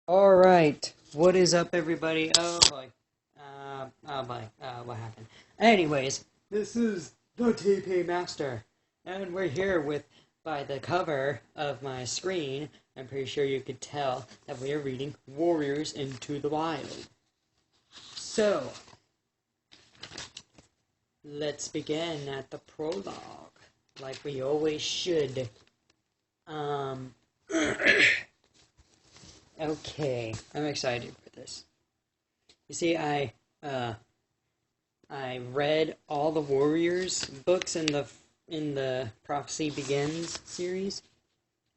Alright, what is up, everybody? What happened? Anyways, this is the TPMaster, and we're here by the cover of my screen, I'm pretty sure you could tell that we are reading Warriors Into the Wild. So, let's begin at the prologue, like we always should. Okay, I'm excited for this. You see, I read all the Warriors books in the Prophecy Begins series.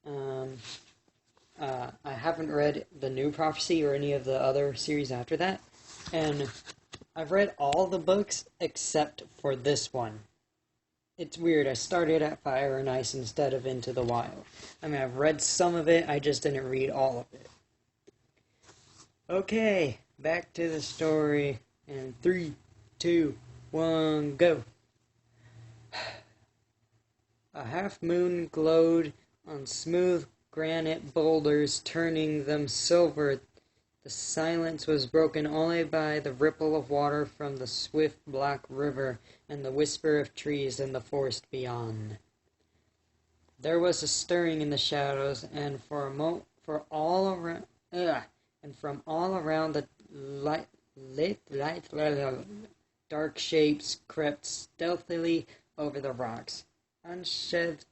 I haven't read the New Prophecy or any of the other series after that, and I've read all the books except for this one. It's weird, I started at Fire and Ice instead of Into the Wild. I mean, I've read some of it, I just didn't read all of it. Okay, back to the story in 3, 2, 1, go. A half moon glowed on smooth granite boulders, turning them silver. The silence was broken only by the ripple of water from the swift black river and the whisper of trees in the forest beyond. There was a stirring in the shadows, and from all around the dark shapes crept stealthily over the rocks. Unsheathed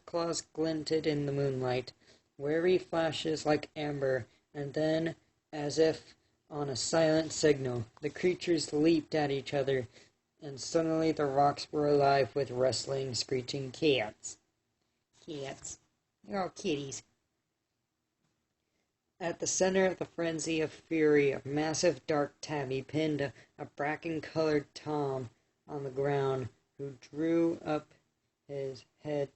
claws glinted in the moonlight, wary flashes like amber, and then, as if on a silent signal, the creatures leaped at each other, and suddenly the rocks were alive with rustling, screeching cats. Cats. They're all kitties. At the center of the frenzy of fury, a massive dark tabby pinned a bracken-colored tom on the ground, who drew up his head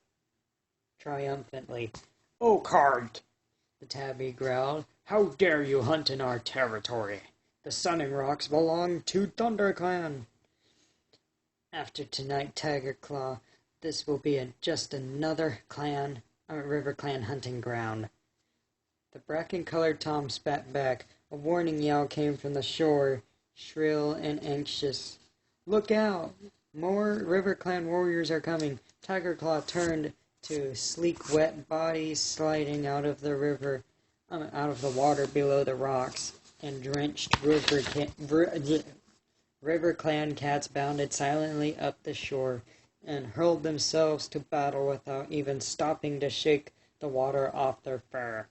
triumphantly. "Oh, Card!" the tabby growled. "How dare you hunt in our territory? The Sunning Rocks belong to ThunderClan. After tonight, Tiger Claw, this will be just another River Clan hunting ground." The bracken-colored tom spat back. A warning yell came from the shore, shrill and anxious. "Look out! More River Clan warriors are coming." Tiger Claw turned to sleek, wet bodies sliding out of the water below the rocks, and drenched River Clan cats bounded silently up the shore and hurled themselves to battle without even stopping to shake the water off their fur.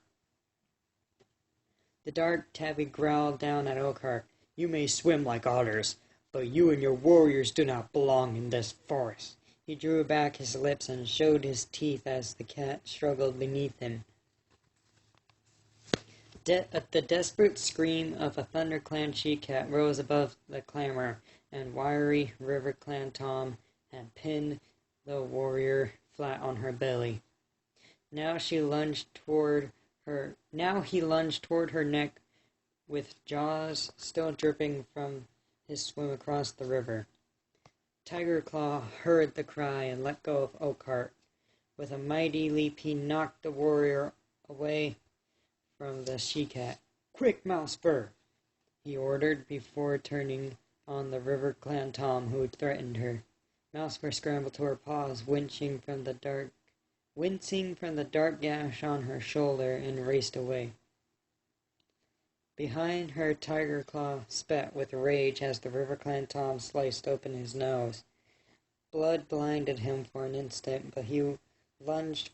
The dark tabby growled down at Oakheart. "You may swim like otters, but you and your warriors do not belong in this forest." He drew back his lips and showed his teeth as the cat struggled beneath him. The desperate scream of a ThunderClan she-cat rose above the clamor, and wiry River Clan Tom had pinned the warrior flat on her belly. Now he lunged toward her neck, with jaws still dripping from his swim across the river. Tiger Claw heard the cry and let go of Oakheart. With a mighty leap, he knocked the warrior away from the she-cat. "Quick, Mousefur!" he ordered before turning on the River Clan Tom who threatened her. Mousefur scrambled to her paws, wincing from the dark gash on her shoulder, and raced away. Behind her, Tiger Claw spat with rage as the River Clan Tom sliced open his nose. Blood blinded him for an instant, but he lunged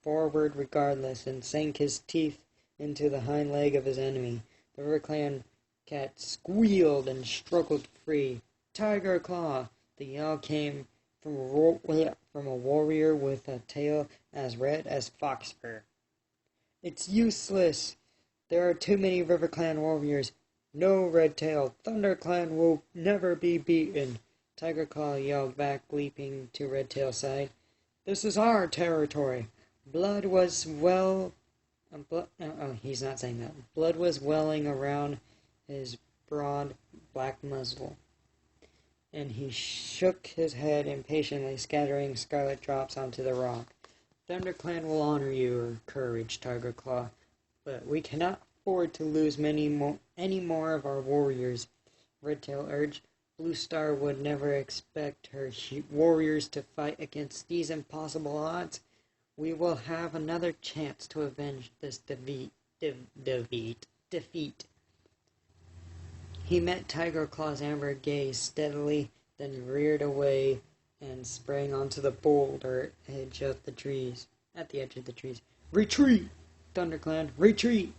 forward regardless and sank his teeth into the hind leg of his enemy. The River Clan cat squealed and struggled free. "Tiger Claw!" The yell came from a warrior with a tail as red as fox fur. "It's useless! There are too many River Clan warriors." "No, Redtail! ThunderClan will never be beaten!" Tiger Claw yelled back, leaping to Redtail's side. "This is our territory!" Blood was he's not saying that. Blood was welling around his broad black muzzle, and he shook his head impatiently, scattering scarlet drops onto the rock. "ThunderClan will honor your courage, Tiger Claw, but we cannot afford to lose any more of our warriors, Redtail urged. Blue Star would never expect her warriors to fight against these impossible odds. We will have another chance to avenge this defeat. He met Tiger Claw's amber gaze steadily, then reared away and sprang onto the boulder at the edge of the trees. Retreat! ThunderClan, retreat!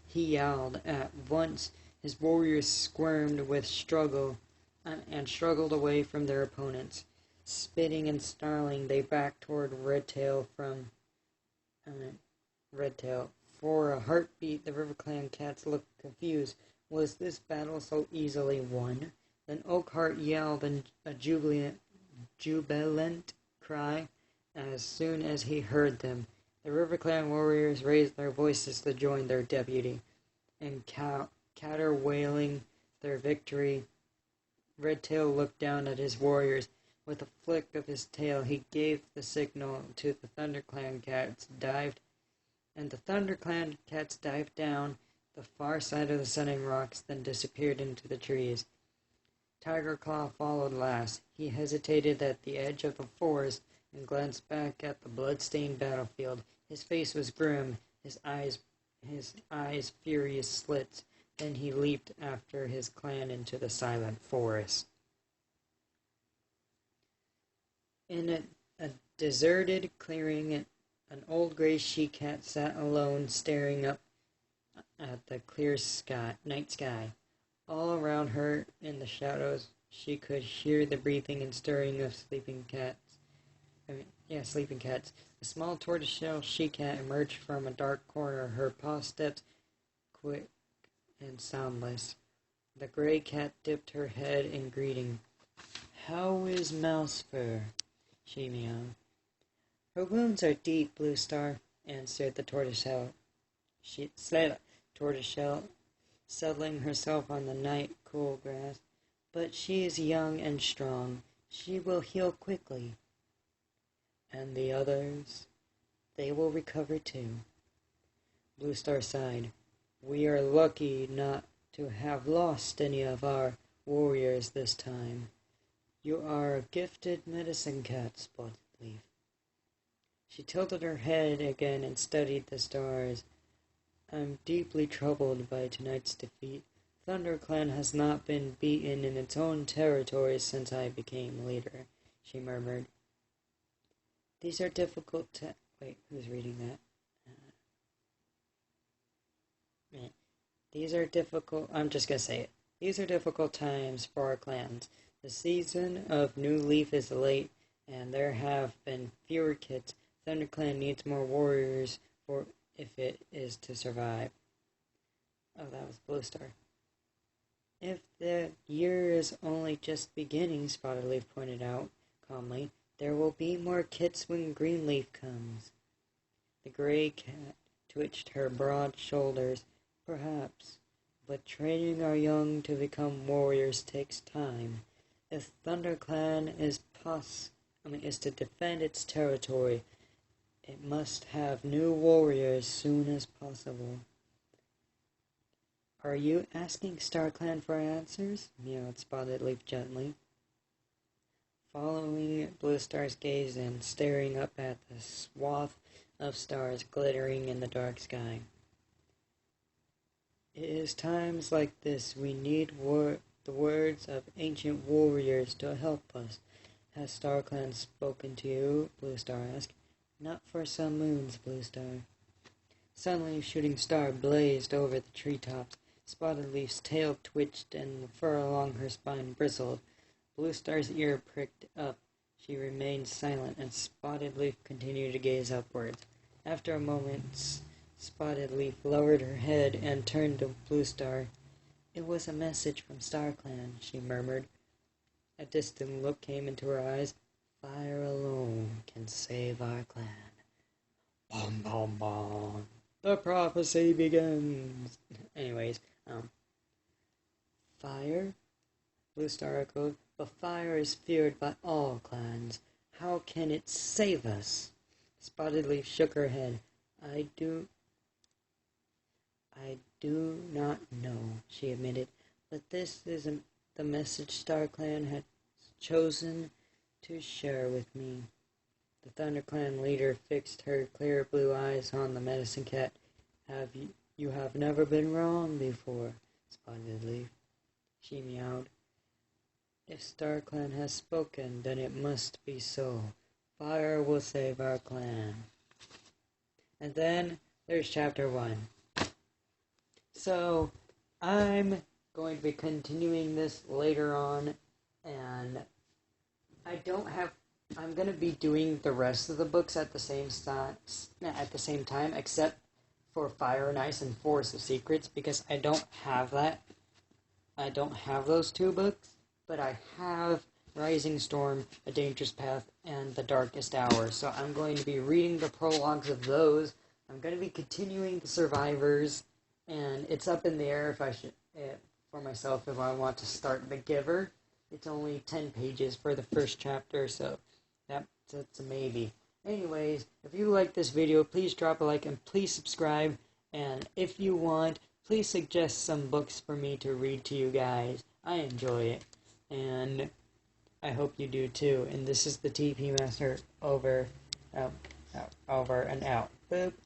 He yelled. At once, his warriors squirmed with struggle and struggled away from their opponents. Spitting and snarling, they backed toward Redtail. For a heartbeat, the River Clan cats looked confused. Was this battle so easily won? Then Oakheart yelled in a jubilant cry as soon as he heard them. The River Clan warriors raised their voices to join their deputy, and caterwailing their victory. Redtail looked down at his warriors. With a flick of his tail, he gave the signal to the ThunderClan cats, and the ThunderClan cats dived down the far side of the Sunning Rocks, then disappeared into the trees. Tiger Claw followed last. He hesitated at the edge of the forest and glanced back at the blood-stained battlefield. His face was grim, his eyes furious slits. Then he leaped after his clan into the silent forest. In a deserted clearing, an old gray she-cat sat alone, staring up at the clear night sky. All around her, in the shadows, she could hear the breathing and stirring of sleeping cats. A small tortoiseshell she-cat emerged from a dark corner, her paw steps quick and soundless. The gray cat dipped her head in greeting. "How is Mousefur?" she meowed. "Her wounds are deep, Blue Star," answered the tortoiseshell, settling herself on the night cool grass. "But she is young and strong. She will heal quickly." "And the others? They will recover too." Blue Star sighed. "We are lucky not to have lost any of our warriors this time. You are a gifted medicine cat, Spotted Leaf." She tilted her head again and studied the stars. "I'm deeply troubled by tonight's defeat. ThunderClan has not been beaten in its own territory since I became leader," she murmured. "These are difficult Wait, who's reading that? I'm just gonna say it. These are difficult times for our clans. The season of new leaf is late, and there have been fewer kits. ThunderClan needs more warriors if it is to survive." Oh, that was Blue Star. "If the year is only just beginning," Spotted Leaf pointed out calmly, "there will be more kits when Greenleaf comes." The gray cat twitched her broad shoulders. "Perhaps, but training our young to become warriors takes time. If ThunderClan is to defend its territory, it must have new warriors soon as possible." "Are you asking StarClan for answers?" meowed Spotted Leaf gently, following Blue Star's gaze and staring up at the swath of stars glittering in the dark sky. "It is times like this we need the words of ancient warriors to help us." "Has StarClan spoken to you?" Blue Star asked. "Not for some moons, Blue Star." Suddenly a shooting star blazed over the treetops. Spotted Leaf's tail twitched and the fur along her spine bristled. Blue Star's ear pricked up. She remained silent, and Spotted Leaf continued to gaze upwards. After a moment, Spotted Leaf lowered her head and turned to Blue Star. "It was a message from StarClan," she murmured. A distant look came into her eyes. "Fire alone can save our clan." Bom, bom, bom. The prophecy begins. Anyways, fire? Blue Star echoed. "But fire is feared by all clans. How can it save us?" Spotted Leaf shook her head. do not know, she admitted, but this isn't the message StarClan had chosen to share with me. The ThunderClan leader fixed her clear blue eyes on the medicine cat. You have never been wrong before, Spotted Leaf, she meowed. If StarClan has spoken, then it must be so. Fire will save our clan. And then there's chapter 1. So, I'm going to be continuing this later on, and I'm going to be doing the rest of the books at the same time, except for Fire and Ice and Forest of Secrets, because I don't have that. I don't have those 2 books, but I have Rising Storm, A Dangerous Path, and The Darkest Hour. So I'm going to be reading the prologues of those. I'm going to be continuing the Survivors, and it's up in the air if I should, for myself, if I want to start The Giver. It's only 10 pages for the first chapter, so that's a maybe. Anyways, if you like this video, please drop a like and please subscribe. And if you want, please suggest some books for me to read to you guys. I enjoy it. And I hope you do too. And this is the TPMaster over and out. Boop.